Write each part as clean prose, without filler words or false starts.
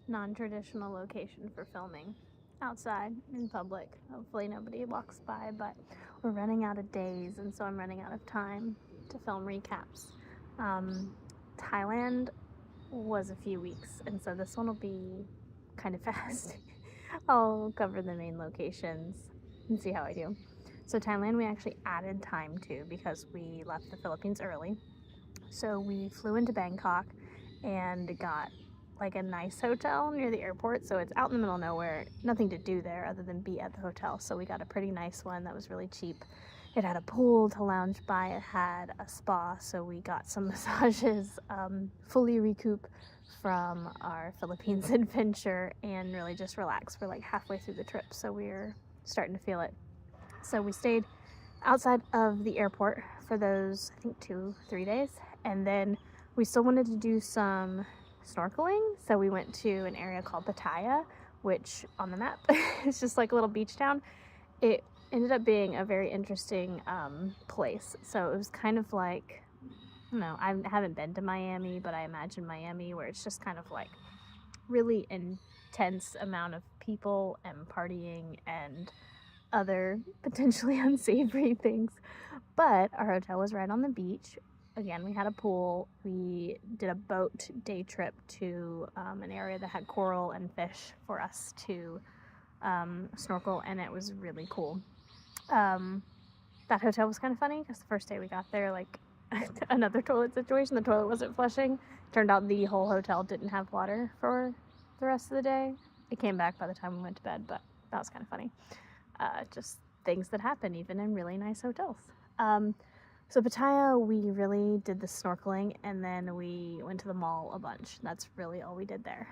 non-traditional location for filming outside in public. Hopefully nobody walks by, but we're running out of days, and so I'm running out of time to film recaps. Thailand was a few weeks, and so this one will be kind of fast. I'll cover the main locations and see how I do. So Thailand we actually added time to because we left the Philippines early. So we flew into Bangkok and got like a nice hotel near the airport. So it's out in the middle of nowhere, nothing to do there other than be at the hotel. So we got a pretty nice one that was really cheap. It had a pool to lounge by, it had a spa, so we got some massages, fully recoup from our Philippines adventure, and really just relax. We're like halfway through the trip, so we're starting to feel it. So we stayed outside of the airport for those, I think, 2-3 days, and then we still wanted to do some snorkeling, so we went to an area called Pattaya, which on the map is just like a little beach town. It ended up being a very interesting place. So it was kind of like, I don't know, I haven't been to Miami, but I imagine Miami, where it's just kind of like really intense amount of people and partying and other potentially unsavory things. But our hotel was right on the beach. Again, we had a pool. We did a boat day trip to an area that had coral and fish for us to snorkel, and it was really cool. That hotel was kind of funny because the first day we got there, like another toilet situation, the toilet wasn't flushing. Turned out the whole hotel didn't have water for the rest of the day. It came back by the time we went to bed, but that was kind of funny. Just things that happen even in really nice hotels. So Pattaya, we really did the snorkeling, and then we went to the mall a bunch. That's really all we did there.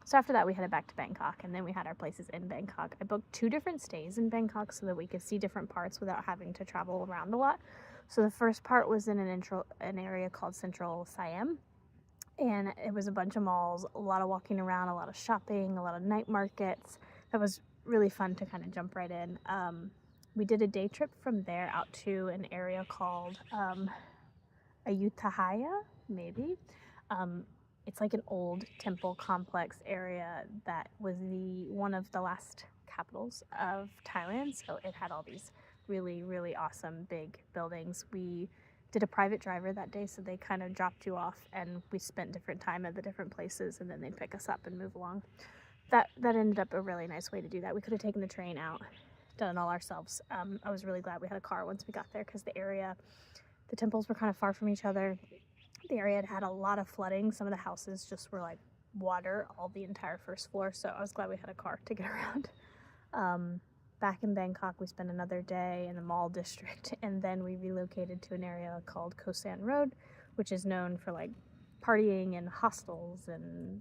So after that, we headed back to Bangkok, and then we had our places in Bangkok. I booked 2 different stays in Bangkok so that we could see different parts without having to travel around a lot. So the first part was in an area called Central Siam, and it was a bunch of malls, a lot of walking around, a lot of shopping, a lot of night markets. That was really fun to kind of jump right in. We did a day trip from there out to an area called Ayutthaya, maybe. It's like an old temple complex area that was one of the last capitals of Thailand. So it had all these really, really awesome big buildings. We did a private driver that day, so they kind of dropped you off, and we spent different time at the different places, and then they'd pick us up and move along. That ended up a really nice way to do that. We could have taken the train out, done it all ourselves. I was really glad we had a car once we got there because the temples were kind of far from each other. The area had had a lot of flooding. Some of the houses just were like water all the entire first floor, so I was glad we had a car to get around. Back in Bangkok, we spent another day in the mall district, and then we relocated to an area called Koh San Road, which is known for like partying and hostels and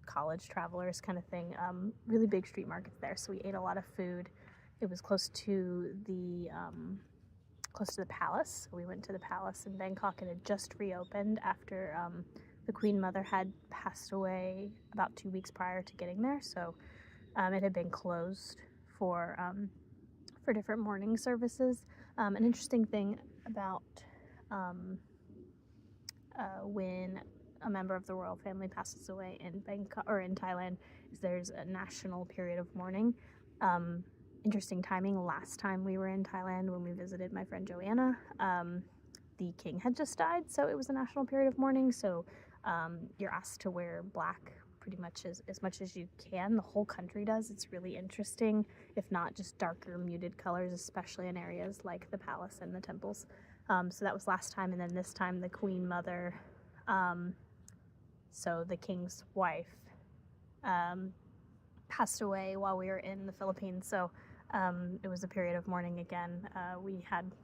college travelers kind of thing. Really big street markets there, so we ate a lot of food. It was close to the palace. So we went to the palace in Bangkok. It had just reopened after the Queen Mother had passed away about 2 weeks prior to getting there. So it had been closed for different morning services. An interesting thing about when a member of the royal family passes away in Bangkok or in Thailand is there's a national period of mourning. Interesting timing. Last time we were in Thailand when we visited my friend Joanna, the king had just died, so it was a national period of mourning. So you're asked to wear black pretty much as much as you can. The whole country does. It's really interesting, if not just darker muted colors, especially in areas like the palace and the temples. So that was last time, and then this time the Queen Mother, so the king's wife, passed away while we were in the Philippines. So it was a period of mourning again. We had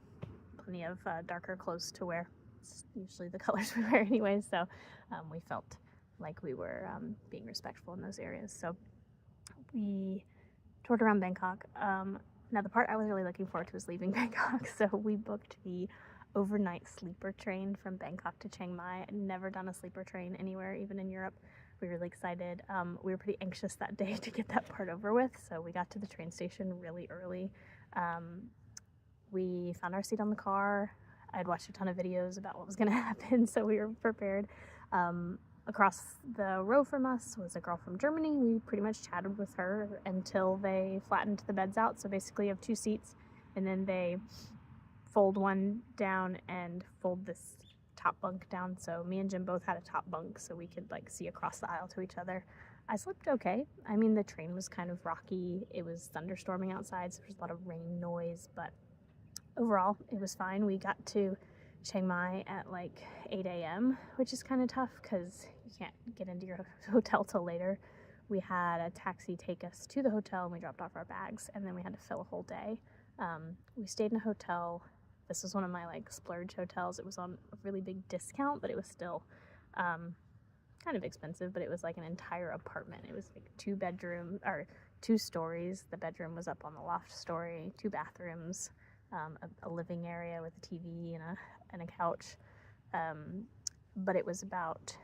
plenty of darker clothes to wear. It's usually the colors we wear anyway, so we felt like we were being respectful in those areas. So we toured around Bangkok. Now the part I was really looking forward to was leaving Bangkok, so we booked the overnight sleeper train from Bangkok to Chiang Mai. I'd never done a sleeper train anywhere, even in Europe. We were really excited. We were pretty anxious that day to get that part over with, so we got to the train station really early. We found our seat on the car. I'd watched a ton of videos about what was going to happen, so we were prepared. Across the row from us was a girl from Germany. We pretty much chatted with her until they flattened the beds out. So basically you have 2 seats, and then they fold one down and fold this top bunk down. So me and Jim both had a top bunk so we could like see across the aisle to each other. I slept okay. I mean, the train was kind of rocky. It was thunderstorming outside, so there was a lot of rain noise, but overall it was fine. We got to Chiang Mai at like 8 a.m., which is kind of tough because you can't get into your hotel till later. We had a taxi take us to the hotel and we dropped off our bags, and then we had to fill a whole day. We stayed in a hotel. This was one of my like splurge hotels. It was on a really big discount, but it was still kind of expensive, but it was like an entire apartment. It was like 2 stories. The bedroom was up on the loft story, 2 bathrooms, a living area with a TV and a couch. But it was about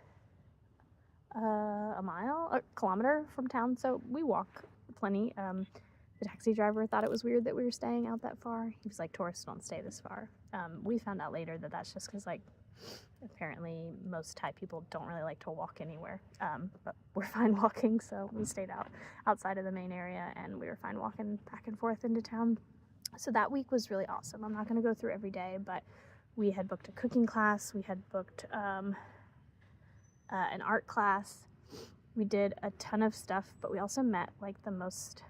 a kilometer from town, so we walk plenty. The taxi driver thought it was weird that we were staying out that far. He was like, tourists don't stay this far. We found out later that that's just because like apparently most Thai people don't really like to walk anywhere, but we're fine walking, so we stayed outside of the main area, and we were fine walking back and forth into town. So that week was really awesome. I'm not going to go through every day, but we had booked a cooking class. We had booked an art class. We did a ton of stuff, but we also met like the most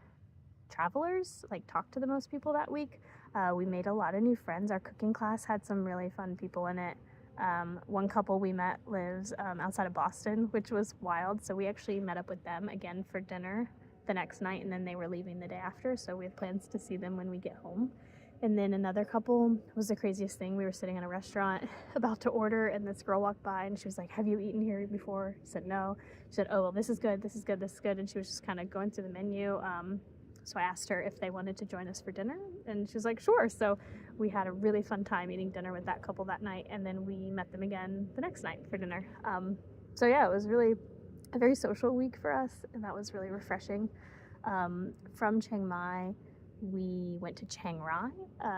travelers, like talked to the most people that week. We made a lot of new friends. Our cooking class had some really fun people in it. One couple we met lives outside of Boston, which was wild. So we actually met up with them again for dinner the next night, and then they were leaving the day after. So we have plans to see them when we get home. And then another couple was the craziest thing. We were sitting in a restaurant about to order, and this girl walked by and she was like, "Have you eaten here before?" I said, "No." She said, "Oh, well, this is good, this is good, this is good." And she was just kind of going through the menu. So I asked her if they wanted to join us for dinner, and she was like, "Sure." So we had a really fun time eating dinner with that couple that night, and then we met them again the next night for dinner. So yeah, it was really a very social week for us, and that was really refreshing. From Chiang Mai, we went to Chiang Rai.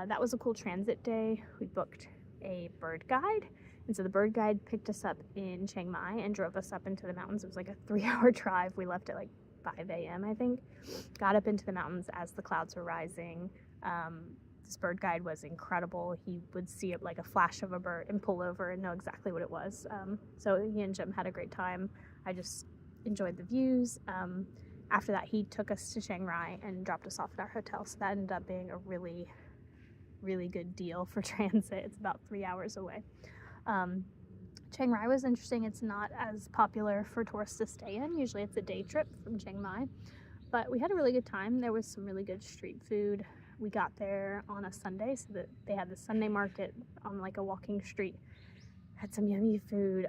That was a cool transit day. We booked a bird guide, and so the bird guide picked us up in Chiang Mai and drove us up into the mountains. It was like a 3-hour drive. We left at like 5 a.m. I think. Got up into the mountains as the clouds were rising. This bird guide was incredible. He would see it like a flash of a bird and pull over and know exactly what it was. So he and Jim had a great time. I just enjoyed the views. After that, he took us to Chiang Rai and dropped us off at our hotel. So that ended up being a really, really good deal for transit. It's about 3 hours away. Chiang Rai was interesting. It's not as popular for tourists to stay in. Usually it's a day trip from Chiang Mai. But we had a really good time. There was some really good street food. We got there on a Sunday, so that they had the Sunday market on like a walking street. Had some yummy food.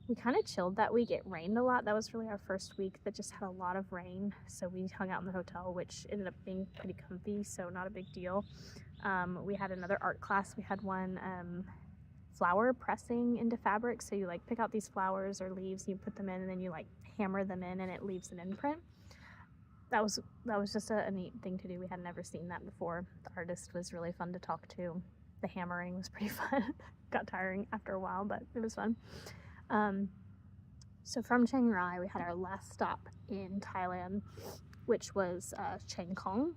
We kind of chilled that week. It rained a lot. That was really our first week that just had a lot of rain. So we hung out in the hotel, which ended up being pretty comfy, so not a big deal. We had another art class. We had one flower pressing into fabric. So you like pick out these flowers or leaves, you put them in, and then you like hammer them in, and it leaves an imprint. That was just a neat thing to do. We had never seen that before. The artist was really fun to talk to. The hammering was pretty fun. Got tiring after a while, but it was fun. So from Chiang Rai, we had our last stop in Thailand, which was Chiang Khong.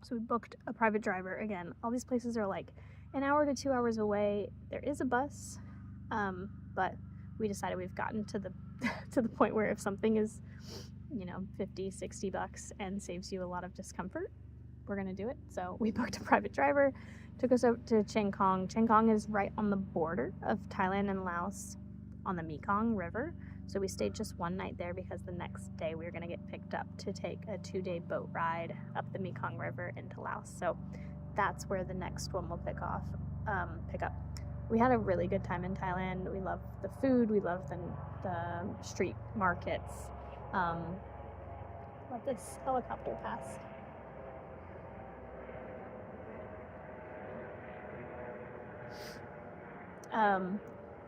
So we booked a private driver. Again, all these places are like an hour to 2 hours away. There is a bus, but we decided we've gotten to the to the point where if something is, $50-$60 and saves you a lot of discomfort, we're gonna do it. So we booked a private driver, took us up to Chiang Khong. Chiang Khong is right on the border of Thailand and Laos on the Mekong River. So we stayed just one night there because the next day we were gonna get picked up to take a 2-day boat ride up the Mekong River into Laos. So that's where the next one will pick up. We had a really good time in Thailand. We loved the food. We loved the street markets. Let this helicopter pass.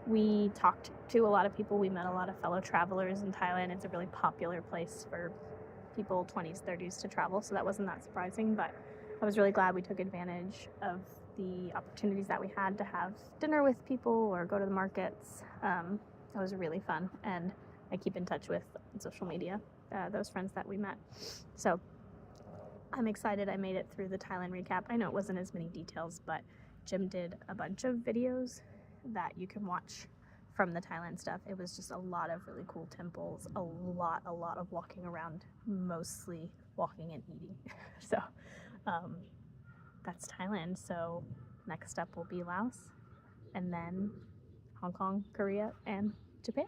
We talked to a lot of people. We met a lot of fellow travelers in Thailand. It's a really popular place for people 20s, 30s to travel, so that wasn't that surprising, but I was really glad we took advantage of the opportunities that we had to have dinner with people or go to the markets. It was really fun, and I keep in touch with on social media those friends that we met. So I'm excited I made it through the Thailand recap. I know it wasn't as many details, but Jim did a bunch of videos that you can watch from the Thailand stuff. It was just a lot of really cool temples, a lot of walking around, mostly walking and eating. So that's Thailand. So next up will be Laos, and then Hong Kong, Korea, and Japan.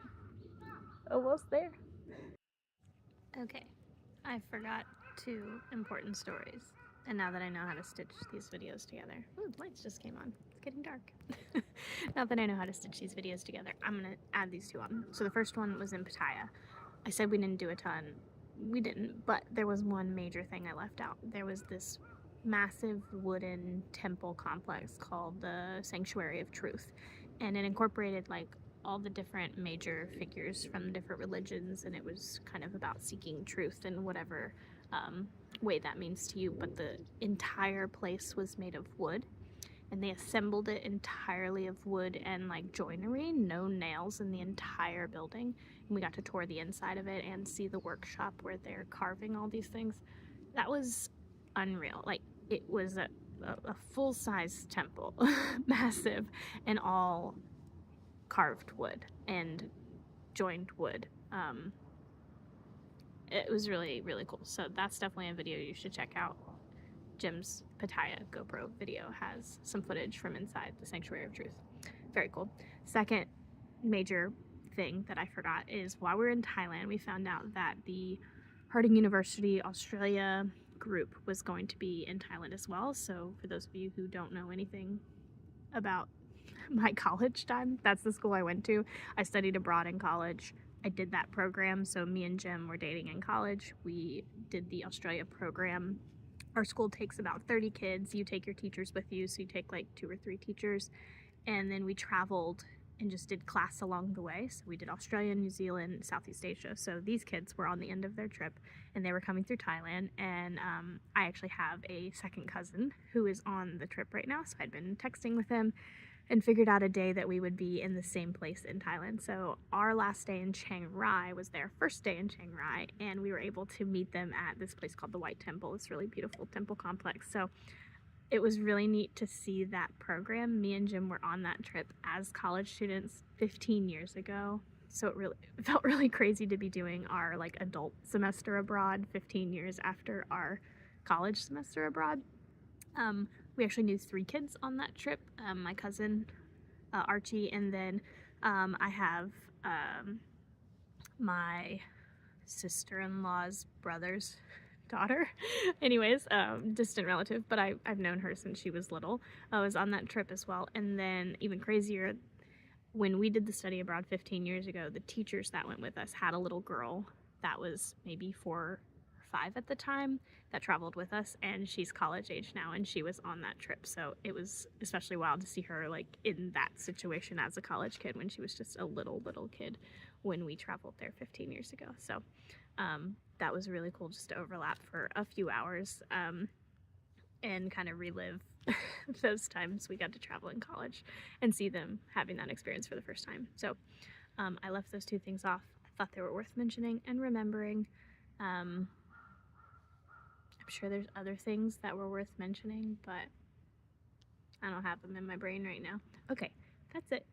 Almost there. Okay, I forgot 2 important stories. And now that I know how to stitch these videos together, ooh, lights just came on. It's getting dark. Now that I know how to stitch these videos together, I'm gonna add these 2 on. So the first one was in Pattaya. I said we didn't do a ton. We didn't, but there was one major thing I left out. There was this massive wooden temple complex called the Sanctuary of Truth. And it incorporated like all the different major figures from the different religions, and it was kind of about seeking truth in whatever way that means to you. But the entire place was made of wood, and they assembled it entirely of wood and like joinery, no nails in the entire building. And we got to tour the inside of it and see the workshop where they're carving all these things. That was unreal. Like, it was a full-size temple, massive, and all carved wood and joined wood. It was really, really cool. So that's definitely a video you should check out. Jim's Pattaya GoPro video has some footage from inside the Sanctuary of Truth. Very cool. Second major thing that I forgot is while we were in Thailand, we found out that the Harding University Australia group was going to be in Thailand as well. So for those of you who don't know anything about my college time, that's the school I went to. I studied abroad in college. I did that program. So me and Jim were dating in college. We did the Australia program. Our school takes about 30 kids. You take your teachers with you. So you take like 2 or 3 teachers. And then we traveled and just did class along the way. So we did Australia, New Zealand, Southeast Asia. So these kids were on the end of their trip, and they were coming through Thailand. And I actually have a second cousin who is on the trip right now. So I'd been texting with him and figured out a day that we would be in the same place in Thailand. So our last day in Chiang Rai was their first day in Chiang Rai, and we were able to meet them at this place called the White Temple. It's a really beautiful temple complex. So it was really neat to see that program. Me and Jim were on that trip as college students 15 years ago. So it felt really crazy to be doing our like adult semester abroad 15 years after our college semester abroad. We actually knew 3 kids on that trip. My cousin, Archie, and then I have my sister-in-law's brother's daughter. Anyways, distant relative, but I've known her since she was little. I was on that trip as well. And then even crazier, when we did the study abroad 15 years ago, the teachers that went with us had a little girl that was maybe 4 or 5 at the time that traveled with us, and she's college age now, and she was on that trip. So it was especially wild to see her like in that situation as a college kid when she was just a little kid when we traveled there 15 years ago. So that was really cool just to overlap for a few hours and kind of relive those times we got to travel in college and see them having that experience for the first time. So I left those 2 things off. I thought they were worth mentioning and remembering. I'm sure there's other things that were worth mentioning, but I don't have them in my brain right now. Okay, that's it.